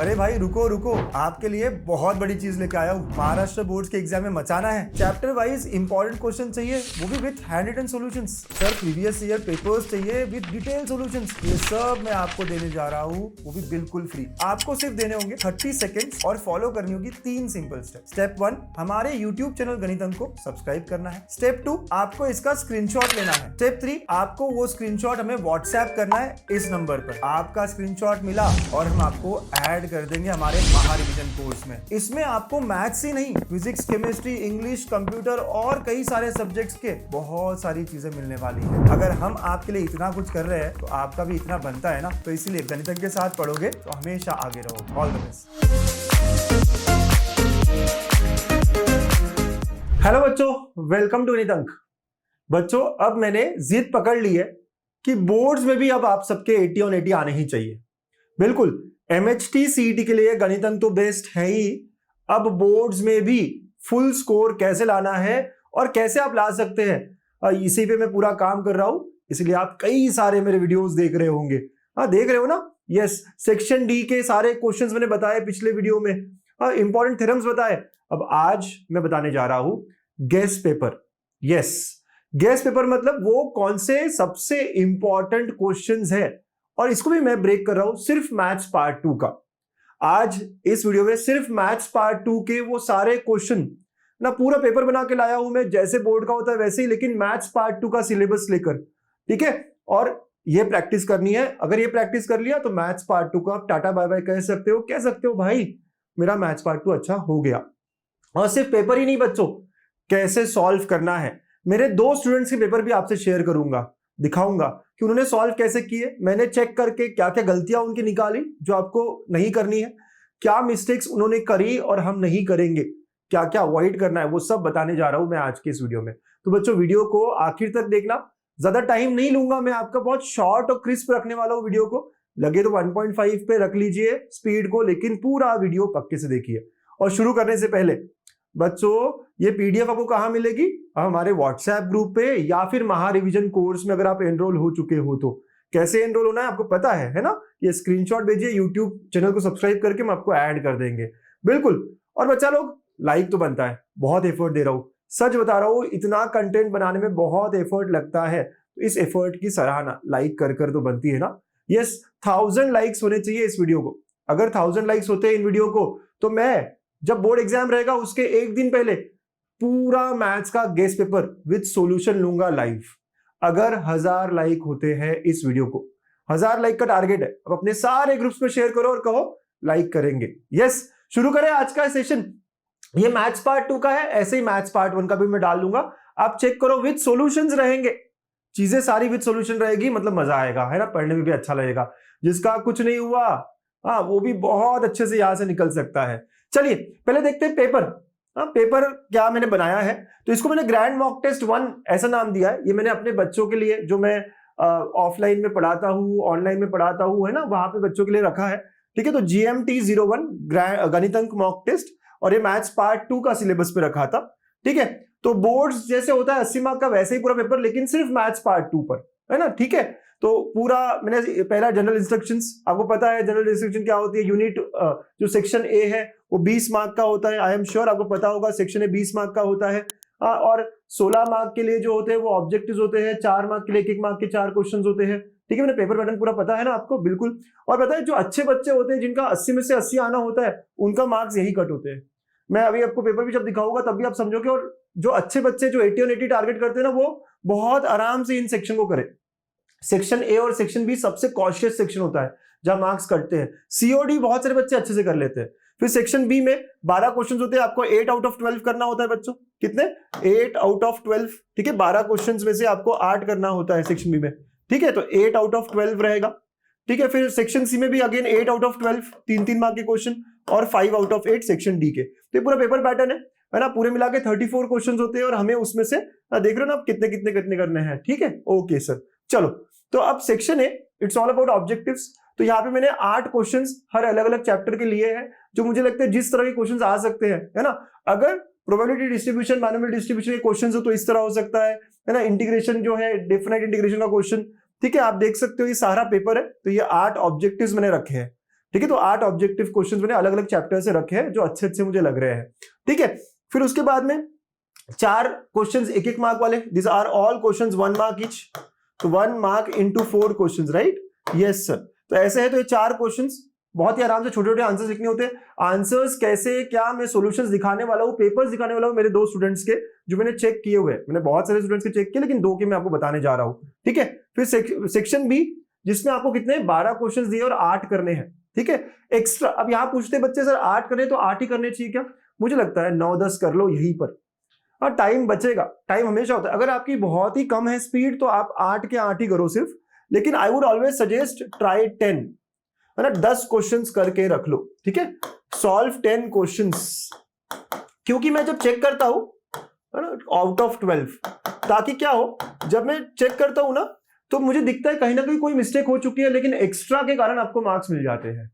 अरे भाई रुको रुको, आपके लिए बहुत बड़ी चीज लेके आया हूँ। महाराष्ट्र बोर्ड के एग्जाम में मचाना है। चैप्टर वाइज इंपॉर्टेंट क्वेश्चन चाहिए, वो भी with hand written solutions. Sir previous year papers चाहिए विद डिटेल सॉल्यूशंस। ये सब मैं आपको देने जा रहा हूँ, वो भी बिल्कुल फ्री। आपको सिर्फ देने होंगे 30 सेकेंड्स और फॉलो करनी होगी 3 सिंपल स्टेप। स्टेप 1, हमारे यूट्यूब चैनल गणित अंक को सब्सक्राइब करना है। स्टेप 2, आपको इसका स्क्रीनशॉट लेना है। स्टेप 3, आपको वो स्क्रीनशॉट हमें व्हाट्सएप करना है इस नंबर पर। आपका स्क्रीनशॉट मिला और हम आपको ऐड कर देंगे हमारे महारिविजन कोर्स में। इसमें आपको मैथ्स ही नहीं, फिजिक्स, केमिस्ट्री, इंग्लिश, कंप्यूटर और कई सारे सब्जेक्ट्स के बहुत सारी चीजें मिलने वाली है। अगर हम आपके लिए इतना कुछ कर रहे हैं तो आपका भी इतना बनता है ना। तो इसीलिए गणित के साथ पढ़ोगे तो हमेशा आगे रहोगे। All the best. हेलो बच्चों, वेलकम टू गणित अंक। बच्चों अब मैंने जिद पकड़ ली है कि बोर्ड्स में भी अब आप सबके 80 ऑन 80 आने ही चाहिए। बिल्कुल, MHT CET के लिए गणित अंक तो बेस्ट है ही। अब बोर्ड्स में भी फुल स्कोर कैसे लाना है और कैसे आप ला सकते हैं, इसी पे मैं पूरा काम कर रहा हूं। इसलिए आप कई सारे मेरे वीडियोस देख रहे होंगे। हाँ, देख रहे हो ना? यस, सेक्शन डी के सारे क्वेश्चंस मैंने बताए पिछले वीडियो में। इंपॉर्टेंट थ्योरम्स बताए। अब आज मैं बताने जा रहा हूं guess paper. Yes, guess paper मतलब वो कौन से सबसे इंपॉर्टेंट क्वेश्चंस है, और इसको भी मैं ब्रेक कर रहा हूं सिर्फ मैथ्स पार्ट 2 का। आज इस वीडियो में सिर्फ मैथ्स पार्ट 2 के वो सारे क्वेश्चन ना, पूरा पेपर बना के लाया हूं मैं, जैसे बोर्ड का होता है वैसे ही, लेकिन मैथ्स पार्ट 2 का सिलेबस लेकर। ठीक है, और ये प्रैक्टिस करनी है। अगर ये प्रैक्टिस कर लिया तो मैथ्स पार्ट 2 का आप टाटा बाय बाय कह सकते हो। कह सकते हो भाई मेरा मैथ्स पार्ट 2 अच्छा हो गया। और सिर्फ पेपर ही नहीं बच्चों, कैसे सॉल्व करना है। मेरे 2 स्टूडेंट्स के पेपर भी आपसे शेयर करूंगा, दिखाऊंगा कि उन्होंने सॉल्व कैसे किए। मैंने चेक करके क्या क्या गलतियां उनकी निकाली जो आपको नहीं करनी है, क्या मिस्टेक्स उन्होंने करी और हम नहीं करेंगे, क्या क्या अवॉइड करना है, वो सब बताने जा रहा हूं मैं आज के इस वीडियो में। तो बच्चों वीडियो को आखिर तक देखना। ज्यादा टाइम नहीं लूंगा मैं आपका, बहुत शॉर्ट और क्रिस्प रखने वाला हूं वीडियो को। लगे तो 1.5 पे रख लीजिए स्पीड को, लेकिन पूरा वीडियो पक्के से देखिए। और शुरू करने से पहले बच्चों, ये पीडीएफ आपको कहां मिलेगी? हमारे व्हाट्सएप ग्रुप पे या फिर महारिविजन कोर्स में अगर आप एनरोल हो चुके हो तो। कैसे एनरोल होना है आपको पता है ना? ये स्क्रीनशॉट भेजिए, यूट्यूब चैनल को सब्सक्राइब करके हम आपको ऐड कर देंगे। बिल्कुल। और बच्चा लोग, लाइक तो बनता है, बहुत एफर्ट दे रहा हूं, सच बता रहा हूं, इतना कंटेंट बनाने में बहुत एफर्ट लगता है। तो इस एफर्ट की सराहना लाइक कर तो बनती है ना। यस, 1000 लाइक्स होने चाहिए इस वीडियो को। अगर 1000 लाइक्स होते हैं इन वीडियो को तो मैं जब बोर्ड एग्जाम रहेगा उसके एक दिन पहले पूरा मैथ्स का गेस पेपर विद सॉल्यूशन लूंगा लाइव। अगर 1000 लाइक होते हैं इस वीडियो को, 1000 लाइक का टारगेट है। अब अपने सारे ग्रुप्स में शेयर करो और कहो लाइक करेंगे। यस, शुरू करें आज का सेशन। ये मैथ्स पार्ट 2 का है, ऐसे ही मैथ्स पार्ट 1 का भी मैं डाल दूंगा। आप चेक करो, विद सॉल्यूशंस रहेंगे, चीजें सारी विद सॉल्यूशन रहेगी, मतलब मजा आएगा, है ना? पढ़ने में भी अच्छा लगेगा। जिसका कुछ नहीं हुआ हाँ, वो भी बहुत अच्छे से यहां से निकल सकता है। चलिए पहले देखते हैं पेपर। पेपर क्या मैंने बनाया है, तो इसको मैंने ग्रैंड मॉक टेस्ट 1 ऐसा नाम दिया है। ये मैंने अपने बच्चों के लिए, जो मैं ऑफलाइन में पढ़ाता हूँ, ऑनलाइन में पढ़ाता हूँ, है ना, वहां पे बच्चों के लिए रखा है। ठीक है, तो GMT 01 गणित अंक मॉक टेस्ट, और ये मैथ्स पार्ट 2 का सिलेबस पे रखा था। ठीक है, तो बोर्ड्स जैसे होता है 80 मार्क का, वैसे ही पूरा पेपर, लेकिन सिर्फ मैथ्स पार्ट 2 पर, है ना? ठीक है, तो पूरा मैंने पहला जनरल इंस्ट्रक्शंस, आपको पता है जनरल इंस्ट्रक्शन क्या होती है। यूनिट जो सेक्शन ए है वो 20 मार्क का होता है। आई एम श्योर आपको पता होगा, सेक्शन ए 20 मार्क का होता है। और 16 मार्क के लिए जो होते हैं वो ऑब्जेक्टिव्स होते हैं। 4 मार्क के लिए 1 मार्क के 4 क्वेश्चंस होते हैं। ठीक है, मैंने पेपर पैटर्न पूरा पता है ना आपको? बिल्कुल। और पता है, जो अच्छे बच्चे होते हैं जिनका 80 में से 80 आना होता है, उनका मार्क्स यही कट होते हैं। मैं अभी आपको पेपर भी जब दिखाऊंगा तब भी आप समझोगे। और जो अच्छे बच्चे जो 80 और 80 टारगेट करते हैं ना, वो बहुत आराम से इन सेक्शन को करें। सेक्शन ए और सेक्शन बी सबसे कॉशियस सेक्शन होता है जहां मार्क्स कटते हैं। सीओडी बहुत सारे बच्चे अच्छे से कर लेते हैं। फिर सेक्शन बी में 12 क्वेश्चंस होते हैं, आपको 8 आउट ऑफ 12 करना होता है बच्चों। कितने? 8 आउट ऑफ 12। ठीक है, 12 क्वेश्चंस में से आपको 8 करना होता है सेक्शन बी में। ठीक है, तो 8 आउट ऑफ 12 रहेगा। ठीक है, फिर सेक्शन सी में भी अगेन 8 आउट ऑफ 12, 3-3 मार्क के क्वेश्चन, और 5 आउट ऑफ 8 सेक्शन डी के। तो ये पूरा पेपर पैटर्न है ना? पूरे मिला के 34 क्वेश्चन होते हैं, और हमें उसमें से देख रहे हो ना आप कितने कितने कितने करने हैं। ठीक है, ओके सर। चलो, तो अब section A, it's all about objectives. तो यहाँ पे मैंने 8 क्वेश्चंस हर अलग अलग चैप्टर के लिए हैं, जो मुझे लगता है जिस तरह के क्वेश्चंस आ सकते हैं, है ना? अगर प्रोबेबिलिटी डिस्ट्रीब्यूशन, बाइनोमियल डिस्ट्रीब्यूशन के क्वेश्चंस हो तो इस तरह हो सकता है ना? इंटीग्रेशन जो है, डेफिनेट इंटीग्रेशन का क्वेश्चन। ठीक है, आप देख सकते हो ये सारा पेपर है। तो ये 8 ऑब्जेक्टिव्स मैंने रखे हैं। ठीक है, तो 8 ऑब्जेक्टिव क्वेश्चंस मैंने अलग अलग चैप्टर से रखे हैं जो अच्छे अच्छे मुझे लग रहे हैं। ठीक है, फिर उसके बाद में 4 क्वेश्चंस 1-1 मार्क वाले, this are all questions 1 mark each, तो 1 mark into 4 questions, right? Yes sir. तो ऐसे है, तो ये 4 क्वेश्चंस बहुत ही आराम से छोटे छोटे आंसर्स लिखने होते हैं। आंसर्स कैसे, क्या मैं सॉल्यूशंस दिखाने वाला हूं, पेपर्स दिखाने वाला हूं मेरे 2 स्टूडेंट्स के जो मैंने चेक किए हुए हैं। मैंने बहुत सारे स्टूडेंट्स के चेक किए, लेकिन 2 के मैं आपको बताने जा रहा हूं। ठीक है, फिर सेक्शन बी, जिसमें आपको कितने 12 क्वेश्चंस दिए और 8 करने हैं। ठीक है, एक्स्ट्रा अब यहां पूछते बच्चे सर 8 करने तो 8 ही करने चाहिए क्या? मुझे लगता है 9-10 कर लो यहीं पर, और टाइम बचेगा। टाइम हमेशा होता है, अगर आपकी बहुत ही कम है स्पीड तो आप 8 के 8 ही करो सिर्फ, लेकिन I would always suggest try 10, है ना, 10 क्वेश्चंस करके रख लो। ठीक है, सॉल्व 10 क्वेश्चंस, क्योंकि मैं जब चेक करता हूं, है ना, आउट ऑफ 12, ताकि क्या हो, जब मैं चेक करता हूं ना तो मुझे दिखता है कहीं ना कहीं कोई मिस्टेक हो चुकी है, लेकिन एक्स्ट्रा के कारण आपको मार्क्स मिल जाते हैं।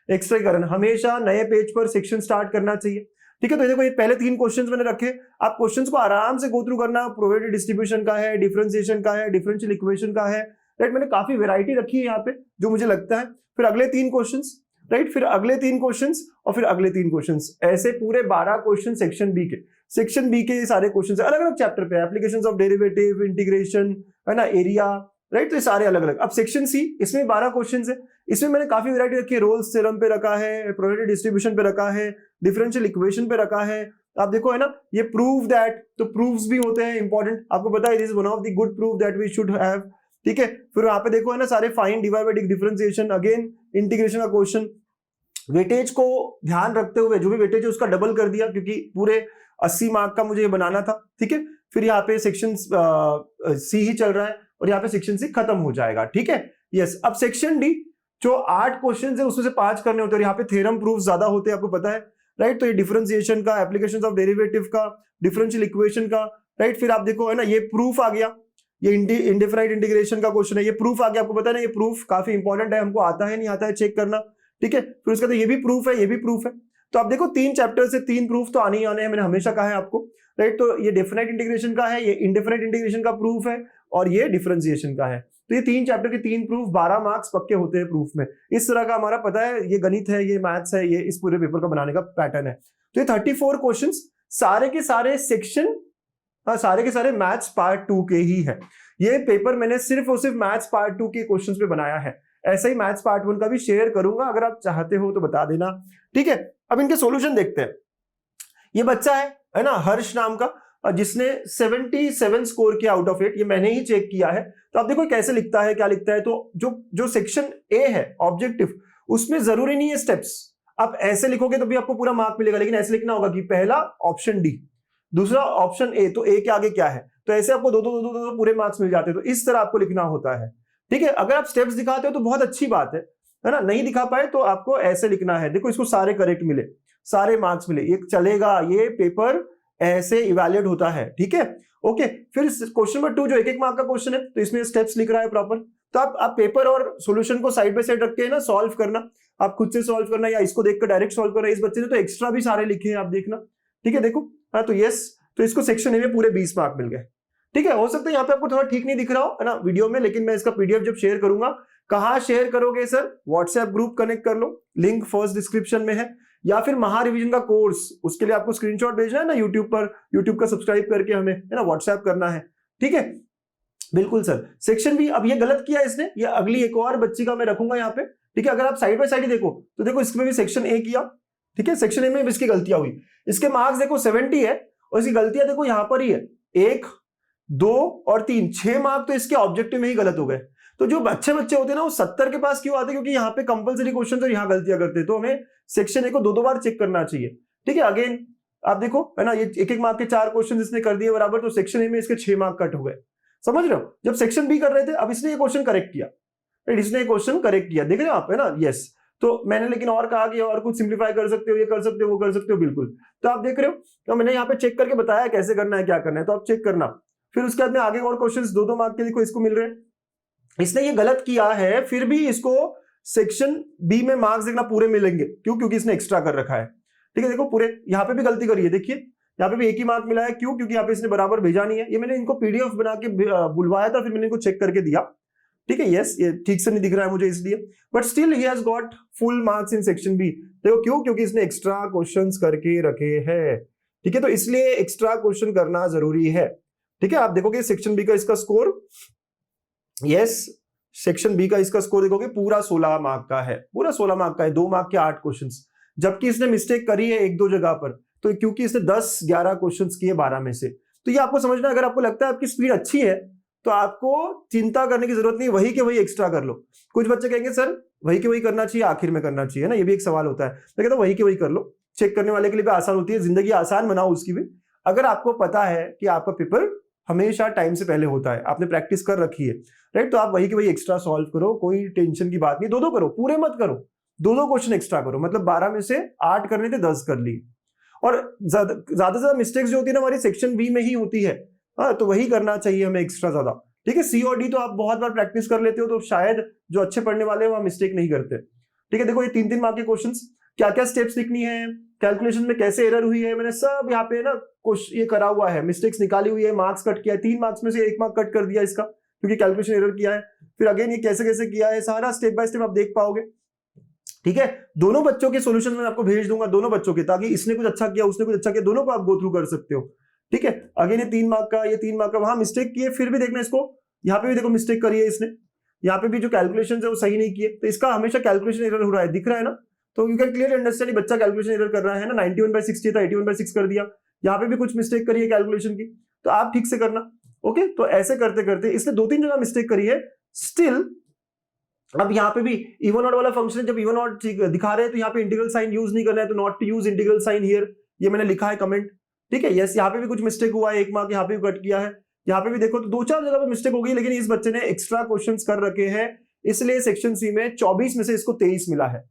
एक्स्ट्रा के कारण हमेशा नए पेज पर सेक्शन स्टार्ट करना चाहिए। ठीक है, तो देखो ये पहले 3 क्वेश्चंस मैंने रखे, आप क्वेश्चंस को आराम से गो थ्रू करना। प्रोबेबिलिटी डिस्ट्रीब्यूशन का है, डिफरेंशिएशन का है, डिफरेंशियल इक्वेशन का है, राइट? मैंने काफी वैरायटी रखी है यहाँ पे जो मुझे लगता है। फिर अगले 3 क्वेश्चंस, राइट? फिर अगले 3 क्वेश्चंस और फिर अगले 3 क्वेश्चंस, ऐसे पूरे 12 क्वेश्चन सेक्शन बी के। सेक्शन बी के सारे क्वेश्चन अलग अलग चैप्टर पे, एप्लीकेशंस ऑफ डेरिवेटिव, इंटीग्रेशन, है ना, एरिया, राइट? तो ये सारे अलग अलग। अब सेक्शन सी, इसमें 12 क्वेश्चन है, इसमें मैंने काफी वैरायटी रखी है। रोल्स थ्योरम पे रखा है, प्रोबेबिलिटी डिस्ट्रीब्यूशन पे रखा है, डिफरेंशियल इक्वेशन पे रखा है। आप देखो, है ना, ये प्रूव दैट, तो प्रूफ्स भी होते हैं इंपॉर्टेंट, आपको पता है, this is one of the good proof that we should have. ठीक है, फिर वहां पे देखो, है ना, सारे find, divide, differentiation, again integration का क्वेश्चन। वेटेज को ध्यान रखते हुए जो भी वेटेज है उसका डबल कर दिया, क्योंकि पूरे 80 मार्क का मुझे बनाना था। ठीक है, फिर यहाँ पे सेक्शन सी ही चल रहा है और यहाँ पे सेक्शन सी खत्म हो जाएगा। ठीक है, यस। अब सेक्शन डी, जो 8 क्वेश्चन है उसमें से 5 करने होते हैं, यहाँ पे थ्योरम प्रूफ ज्यादा होते हैं, आपको पता है, राइट? तो ये डिफरेंशिएशन का, एप्लीकेशंस ऑफ डेरिवेटिव का, डिफरेंशियल इक्वेशन का, राइट? फिर आप देखो, है ना, ये प्रूफ आ गया, ये इंडेफिनाइट इंटीग्रेशन का क्वेश्चन है, ये प्रूफ आ गया, आपको पता है ना, ये प्रूफ काफी इंपॉर्टेंट है, हमको आता है नहीं आता है चेक करना। ठीक है, फिर उसका तो ये भी प्रूफ है, ये भी प्रूफ है। तो आप देखो 3 चैप्टर से 3 प्रूफ तो आने ही आने हैं, मैंने हमेशा कहा है आपको, राइट? तो ये डेफिनाइट इंटीग्रेशन का है, ये इंडेफिनाइट इंटीग्रेशन का प्रूफ है, और ये डिफरेंशिएशन का है। तो ये 3 चैप्टर के 3 प्रूफ, 12 मार्क्स पक्के होते हैं प्रूफ में। इस तरह का हमारा पता है, ये गणित है, ये मैथ्स है, ये इस पूरे पेपर का बनाने का पैटर्न है। तो ये 34 क्वेश्चन सारे के सारे सेक्शन, सारे के सारे मैथ्स पार्ट 2 के ही है। ये पेपर मैंने सिर्फ और सिर्फ मैथ्स पार्ट 2 के क्वेश्चंस पे बनाया है। ऐसा ही मैथ्स पार्ट 1 का भी शेयर करूंगा, अगर आप चाहते हो तो बता देना। ठीक है, अब इनके सॉल्यूशन देखते हैं। ये बच्चा है ना, हर्ष नाम का, जिसने 77 स्कोर किया आउट ऑफ 8, ये मैंने ही चेक किया है। तो आप देखो कैसे लिखता है, क्या लिखता है। तो जो सेक्शन ए है ऑब्जेक्टिव, उसमें जरूरी नहीं है स्टेप्स, आप ऐसे लिखोगे तो भी आपको पूरा मार्क मिलेगा, लेकिन ऐसे लिखना होगा कि पहला ऑप्शन डी, दूसरा ऑप्शन ए, तो ए के आगे क्या है, तो ऐसे आपको दो पूरे मार्क्स मिल जाते हैं। तो इस तरह आपको लिखना होता है। ठीक है, अगर आप स्टेप्स दिखाते हो तो बहुत अच्छी बात है ना, नहीं दिखा पाए तो आपको ऐसे लिखना है। देखो, इसको सारे करेक्ट मिले, सारे मार्क्स मिले, ये चलेगा, ये पेपर ऐसे इवैल्यूएट होता है। ठीक है, ओके। फिर क्वेश्चन नंबर 2 जो 1-1 मार्क का क्वेश्चन है, तो इसमें स्टेप्स लिख रहा है प्रॉपर। तो आप पेपर और सॉल्यूशन को साइड बाय साइड रख के ना सॉल्व करना, आप खुद से सॉल्व करना या इसको देखकर डायरेक्ट सॉल्व करना। इस बच्चे ने तो एक्स्ट्रा भी सारे लिखे हैं, आप देखना। ठीक है, देखो, हाँ, तो यस, तो इसको सेक्शन ए में पूरे 20 मार्क मिल गए। ठीक है, हो सकता है यहाँ पे आपको थोड़ा ठीक नहीं दिख रहा हो, है ना, वीडियो में, लेकिन मैं इसका पीडीएफ जब शेयर करूंगा, कहाँ शेयर करोगे सर? व्हाट्सएप ग्रुप कनेक्ट कर लो, लिंक फर्स्ट डिस्क्रिप्शन में है, या फिर महारिवीजन का कोर्स, उसके लिए आपको स्क्रीनशॉट भेजना है ना यूट्यूब पर, यूट्यूब का सब्सक्राइब करके हमें, है ना, व्हाट्सएप करना है। ठीक है, बिल्कुल सर। सेक्शन बी, अब ये गलत किया इसने, ये अगली एक और बच्ची का मैं रखूंगा यहाँ पे। ठीक है, अगर आप साइड बाय साइड ही देखो तो देखो, इसमें भी सेक्शन ए किया। ठीक है, सेक्शन ए में भी इसकी गलतियां हुई, इसके मार्क्स देखो 70 है और इसकी गलतियां देखो यहां पर ही है, 1, 2 और 3, 6 मार्क तो इसके ऑब्जेक्टिव में ही गलत हो गए। तो जो अच्छे बच्चे होते हैं ना, वो 70 के पास क्यों आते हैं? क्योंकि यहाँ पे कंपलसरी क्वेश्चन और यहाँ गलतियां करते हैं। तो हमें सेक्शन ए को 2-2 बार चेक करना चाहिए। ठीक है, अगेन आप देखो, है ना, ये 1-1 मार्क के 4 क्वेश्चन इसने कर दिए बराबर, तो सेक्शन ए में इसके 6 मार्क कट हो गए। समझ रहे हो? जब सेक्शन बी कर रहे थे, अब इसने ये क्वेश्चन करेक्ट किया, इसने क्वेश्चन करेक्ट किया, देख रहे हो आप, है ना, यस। तो मैंने लेकिन और कहा कि और कुछ सिंप्लीफाई कर सकते हो, ये कर सकते हो, वो कर सकते हो, बिल्कुल। तो आप देख रहे हो, तो मैंने यहाँ पे चेक करके बताया कैसे करना है, क्या करना है, तो आप चेक करना। फिर उसके बाद में आगे और क्वेश्चंस 2-2 मार्क के देखो इसको मिल रहे हैं। इसने ये गलत किया है, फिर भी इसको सेक्शन बी में मार्क्स देखना पूरे मिलेंगे। क्यों? क्योंकि इसने एक्स्ट्रा कर रखा है। ठीक है, देखो पूरे यहाँ पे भी गलती करी है, देखिए यहाँ पे भी 1 ही मार्क मिला है। क्यों? क्योंकि यहाँ पे इसने बराबर भेजा नहीं है। ये मैंने इनको पीडीएफ बना के बुलवाया था, फिर मैंने इनको चेक करके दिया। ठीक है, यस, ये ठीक से नहीं दिख रहा है मुझे इसलिए, but still he has got full marks in section B. देखो क्यों, क्योंकि इसने एक्स्ट्रा क्वेश्चंस करके रखे हैं। ठीक है, तो इसलिए एक्स्ट्रा क्वेश्चन करना जरूरी है। ठीक है, आप देखोगे सेक्शन बी का इसका स्कोर, यस, सेक्शन बी का इसका स्कोर देखोगे पूरा 16 मार्क का है, पूरा 16 मार्क का है, 2 मार्क के 8 क्वेश्चंस। जबकि इसने मिस्टेक करी है 1-2 जगह पर, तो क्योंकि इसने 10-11 क्वेश्चंस किए 12 में से। तो ये आपको समझना, अगर आपको लगता है आपकी स्पीड अच्छी है तो आपको चिंता करने की जरूरत नहीं, वही के वही एक्स्ट्रा कर लो। कुछ बच्चे कहेंगे सर वही के वही करना चाहिए, आखिर में करना चाहिए ना, ये भी एक सवाल होता है। मैं कहता हूं वही के वही कर लो, चेक करने वाले के लिए भी आसान होती है, जिंदगी आसान बनाओ उसकी भी। अगर आपको पता है कि आपका पेपर हमेशा टाइम से पहले होता है, आपने प्रैक्टिस कर रखी है, राइट, तो आप वही के वही एक्स्ट्रा सॉल्व करो, कोई टेंशन की बात नहीं। 2-2 करो, पूरे मत करो, 2-2 क्वेश्चन एक्स्ट्रा करो, मतलब 12 में से 8 करने थे, 10 कर लिए। और ज्यादा से ज्यादा मिस्टेक्स जो होती है ना हमारी सेक्शन बी में ही होती है, हाँ, तो वही करना चाहिए हमें एक्स्ट्रा ज्यादा। ठीक है, सी और डी तो आप बहुत बार प्रैक्टिस कर लेते हो, तो शायद जो अच्छे पढ़ने वाले हैं वहां मिस्टेक नहीं करते। ठीक है, देखो ये 3-3 मार्क के क्वेश्चंस, क्या क्या स्टेप्स लिखनी है, कैलकुलेशन में कैसे एरर हुई है, मैंने सब यहाँ पे ना ये करा हुआ है, मिस्टेक्स निकाली हुई है, मार्क्स कट किया है, 3 मार्क्स में से 1 मार्क कट कर दिया इसका, क्योंकि कैलकुलेशन एरर किया है। फिर अगेन ये कैसे कैसे किया है, सारा स्टेप बाय स्टेप आप देख पाओगे। ठीक है, दोनों बच्चों के सॉल्यूशन मैं आपको भेज दूंगा, दोनों बच्चों के, ताकि इसने कुछ अच्छा किया उसने कुछ अच्छा किया, दोनों को आप गो थ्रू कर सकते हो। ठीक है, अगेन ये 3 मार्क का, ये 3 मार्क का, वहां मिस्टेक किए फिर भी देखना इसको, यहाँ पे भी देखो मिस्टेक करी है इसने, यहाँ पे भी जो कैलकुलेशन है वो सही नहीं किए, तो इसका हमेशा कैलकुलेशन एरर हो रहा है, दिख रहा है ना। तो यू कैन क्लियर अंडरस्टैंड बच्चा कैलकुलेशन एरर कर रहा है ना, 91/60 था 81/6 कर दिया, यहाँ पे भी कुछ मिस्टेक करी है कैलकुलेशन की, तो आप ठीक से करना। ओके, तो ऐसे करते करते इसने 2-3 जगह मिस्टेक करी है स्टिल। अब यहाँ पे भी इवन ऑड वाला फंक्शन, जब इवन ऑड दिखा रहे हैं तो यहाँ पे इंटीग्रल साइन यूज नहीं करना है, तो not to use integral sign here, ये मैंने लिखा है कमेंट। ठीक है, यस, यहाँ पे भी कुछ मिस्टेक हुआ है, 1 मार्क यहाँ पे भी कट किया है, यहाँ पे भी देखो तो 2-4 जगह पे मिस्टेक हो गई, लेकिन इस बच्चे ने एक्स्ट्रा क्वेश्चंस कर रखे हैं, इसलिए सेक्शन सी में 24 में से इसको 23 मिला है।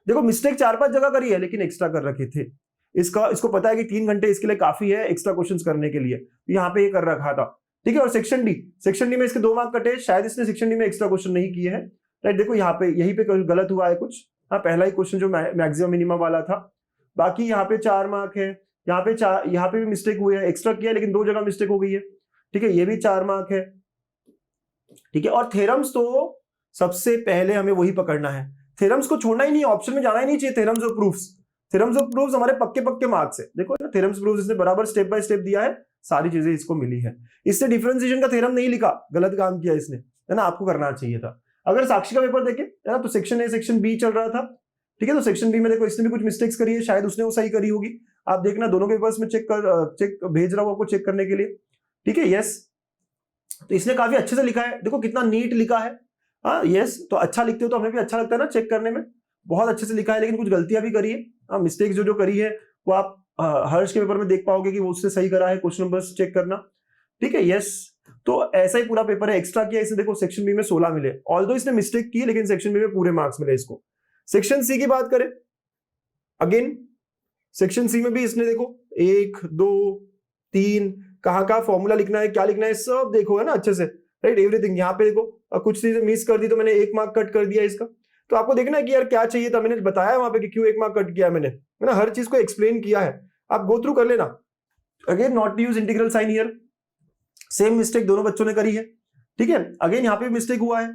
देखो मिस्टेक 4-5 जगह करी है, लेकिन एक्स्ट्रा कर रखे थे, इसको पता है कि 3 घंटे इसके लिए काफी है एक्स्ट्रा क्वेश्चंस करने के लिए, यहाँ पे ये कर रखा था। ठीक है, और सेक्शन डी में इसके 2 मार्क कटे, शायद इसने सेक्शन डी में एक्स्ट्रा क्वेश्चन नहीं किए हैं, राइट। देखो यहाँ पे यहीं पे गलत हुआ है कुछ, हाँ, पहला ही क्वेश्चन जो मैक्सिमम मिनिमम वाला था, बाकी यहाँ पे 4 मार्क है, यहाँ पे भी मिस्टेक हुई है, एक्स्ट्रा किया लेकिन 2 जगह मिस्टेक हो गई है। ठीक है, ये भी 4 मार्क है। ठीक है, और थ्योरम्स तो सबसे पहले हमें वही पकड़ना है, थ्योरम्स को छोड़ना ही नहीं, ऑप्शन में जाना ही नहीं चाहिए। थ्योरम्स ऑफ प्रूफ्स हमारे पक्के मार्क्स है। देखो ना, थ्योरम्स प्रूफ्स इसने बराबर स्टेप बाय स्टेप दिया है, सारी चीजें इसको मिली है। इससे डिफरेंशिएशन का थ्योरम नहीं लिखा, गलत काम किया इसने, है ना, आपको करना चाहिए था। अगर साक्षी का पेपर देखे, है ना, तो सेक्शन ए सेक्शन बी चल रहा था। ठीक है, तो सेक्शन बी में देखो इसने भी कुछ मिस्टेक्स करी है, शायद उसने वो सही करी होगी, आप देखना दोनों पेपर्स में चेक भेज रहा हूं आपको चेक करने के लिए। ठीक है, यस, तो इसने काफी अच्छे से लिखा है, देखो कितना नीट लिखा है। हाँ, यस, तो अच्छा लिखते हो तो हमें भी अच्छा लगता है ना चेक करने में, बहुत अच्छे से लिखा है, लेकिन कुछ गलतियां भी करी है। हाँ, मिस्टेक्स जो करी है वो आप हर्ष के पेपर में देख पाओगे कि वो उससे सही करा है, क्वेश्चन नंबर्स चेक करना। ठीक है, यस, तो ऐसा ही पूरा पेपर है, एक्स्ट्रा किया इसने, देखो सेक्शन बी में 16 मिले, ऑल्दो इसने मिस्टेक की, लेकिन सेक्शन बी में पूरे मार्क्स मिले इसको। सेक्शन सी की बात करें, अगेन सेक्शन सी में भी इसने देखो 1 2 3 कहाँ फॉर्मूला लिखना है, क्या लिखना है, सब देखो, है ना, अच्छे से, राइट, एवरीथिंग। यहाँ पे देखो कुछ चीजें मिस कर दी तो मैंने 1 मार्क कट कर दिया इसका, तो आपको देखना है कि यार क्या चाहिए था, मैंने बताया वहां पे कि क्यों 1 मार्क कट किया मैंने, है ना, हर चीज को एक्सप्लेन किया है, आप गो थ्रू कर लेना। Again not to use integral sign here, same mistake दोनों बच्चों ने करी है। ठीक है, अगेन यहाँ पे मिस्टेक हुआ है,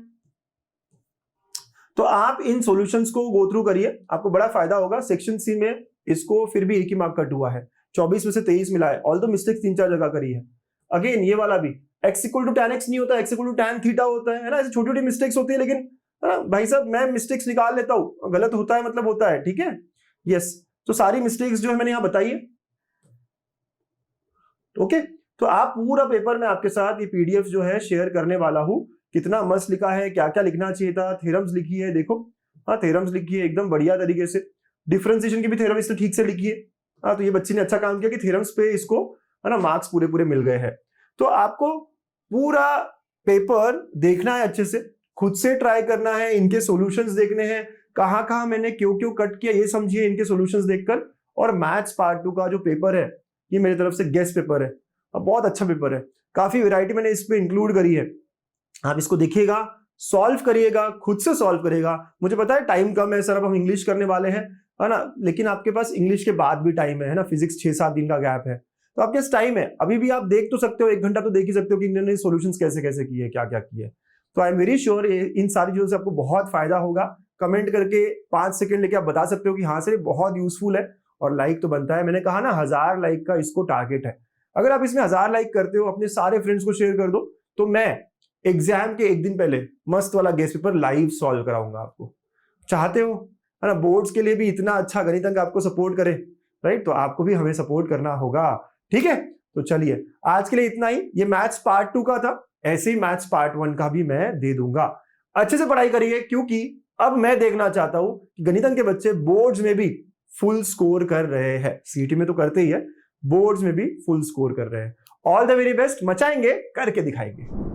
तो आप इन सॉल्यूशंस को गो थ्रू करिए, आपको बड़ा फायदा होगा। सेक्शन सी में इसको फिर भी 1 ही मार्क कट हुआ है, 24 में से 23 मिला है, ऑल्दो मिस्टेक 3-4 जगह करी है। अगेन ये वाला भी x = tan x नहीं होता, x = tan थीटा होता है ना, ऐसे छोटी छोटी मिस्टेक्स होती है, लेकिन भाई साहब मैं मिस्टेक्स निकाल लेता हूँ, गलत होता है मतलब होता है। ठीक है, यस, तो सारी मिस्टेक्स जो है मैंने यहाँ बताई है। ओके, तो आप पूरा पेपर में आपके साथ ये पीडीएफ जो है शेयर करने वाला हूँ, कितना मस्त लिखा है, क्या क्या लिखना चाहिए था, थ्योरम्स लिखी है, देखो, हाँ, थ्योरम्स लिखी है एकदम बढ़िया तरीके से, डिफरेंशिएशन की भी थ्योरम इसने ठीक से लिखी है। हाँ, तो ये बच्ची ने अच्छा काम किया कि थ्योरम्स पे इसको, है ना, मार्क्स पूरे मिल गए हैं। तो आपको पूरा पेपर देखना है अच्छे से, खुद से ट्राई करना है, इनके सॉल्यूशंस देखने हैं, कहाँ मैंने क्यों कट किया ये समझिए इनके सॉल्यूशंस देखकर। और मैथ्स पार्ट 2 का जो पेपर है ये मेरी तरफ से गेस्ट पेपर है, बहुत अच्छा पेपर है, काफी वैरायटी मैंने इस पे इंक्लूड करी है। आप इसको देखिएगा, सॉल्व करिएगा, खुद से सॉल्व करिएगा। मुझे पता है टाइम कम है सर, अब हम इंग्लिश करने वाले हैं, है ना, लेकिन आपके पास इंग्लिश के बाद भी टाइम है ना, फिजिक्स 6-7 दिन का गैप है, तो आपके पास टाइम है, अभी भी आप देख तो सकते हो, 1 घंटा तो देख ही सकते हो कि इन्होंने सॉल्यूशंस कैसे कैसे किए, क्या क्या किए। तो I am very sure in सारी चीजों से आपको बहुत फायदा होगा। कमेंट करके 5 सेकंड लेके आप बता सकते हो कि हाँ सर बहुत यूजफुल है, और लाइक तो बनता है। मैंने कहा ना 1000 लाइक का इसको टारगेट है। अगर आप इसमें 1000 लाइक करते हो, अपने सारे फ्रेंड्स को शेयर कर दो, तो मैं एग्जाम के एक दिन पहले मस्त वाला गेस्ट पेपर लाइव सॉल्व कराऊंगा आपको। चाहते हो है ना बोर्ड्स के लिए भी इतना अच्छा गणित अंक आपको सपोर्ट करे, राइट? तो आपको भी हमें सपोर्ट करना होगा, ठीक है? तो चलिए आज के लिए इतना ही। ये मैथ्स पार्ट 2 का था, ऐसे ही मैथ्स पार्ट 1 का भी मैं दे दूंगा। अच्छे से पढ़ाई करिए, क्योंकि अब मैं देखना चाहता हूं कि गणित अंक के बच्चे बोर्ड्स में भी फुल स्कोर कर रहे हैं। सीटी में तो करते ही है, बोर्ड्स में भी फुल स्कोर कर रहे हैं। ऑल द वेरी बेस्ट, मचाएंगे, करके दिखाएंगे।